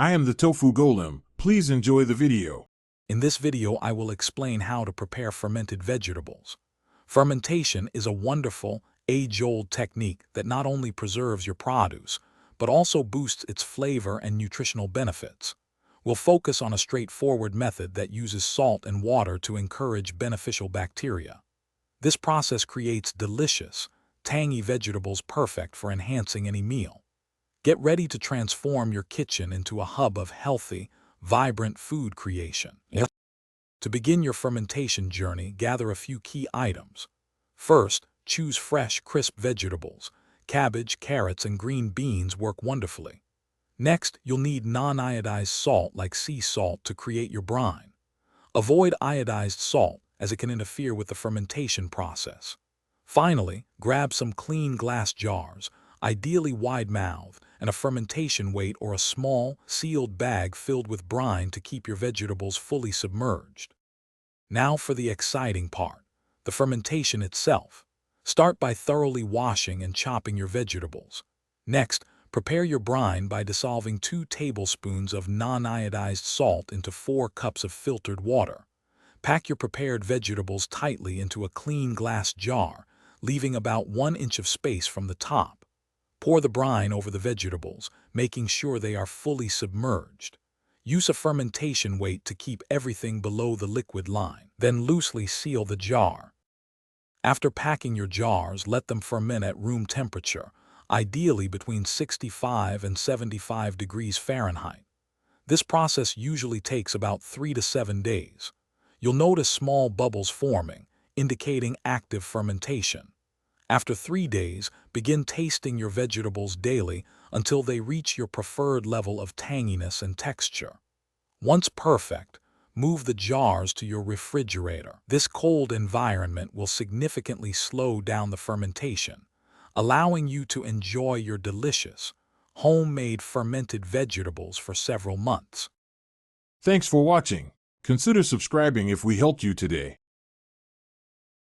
I am the Tofu Golem. Please enjoy the video. In this video, I will explain how to prepare fermented vegetables. Fermentation is a wonderful, age-old technique that not only preserves your produce, but also boosts its flavor and nutritional benefits. We'll focus on a straightforward method that uses salt and water to encourage beneficial bacteria. This process creates delicious, tangy vegetables perfect for enhancing any meal. Get ready to transform your kitchen into a hub of healthy, vibrant food creation. To begin your fermentation journey, gather a few key items. First, choose fresh, crisp vegetables. Cabbage, carrots, and green beans work wonderfully. Next, you'll need non-iodized salt like sea salt to create your brine. Avoid iodized salt, as it can interfere with the fermentation process. Finally, grab some clean glass jars, ideally wide-mouthed, and a fermentation weight or a small, sealed bag filled with brine to keep your vegetables fully submerged. Now for the exciting part, the fermentation itself. Start by thoroughly washing and chopping your vegetables. Next, prepare your brine by dissolving 2 tablespoons of non-iodized salt into 4 cups of filtered water. Pack your prepared vegetables tightly into a clean glass jar, leaving about 1 inch of space from the top. Pour the brine over the vegetables, making sure they are fully submerged. Use a fermentation weight to keep everything below the liquid line. Then loosely seal the jar. After packing your jars, let them ferment at room temperature, ideally between 65 and 75 degrees Fahrenheit. This process usually takes about 3 to 7 days. You'll notice small bubbles forming, indicating active fermentation. After 3 days, begin tasting your vegetables daily until they reach your preferred level of tanginess and texture. Once perfect, move the jars to your refrigerator. This cold environment will significantly slow down the fermentation, allowing you to enjoy your delicious, homemade fermented vegetables for several months. Thanks for watching. Consider subscribing if we helped you today.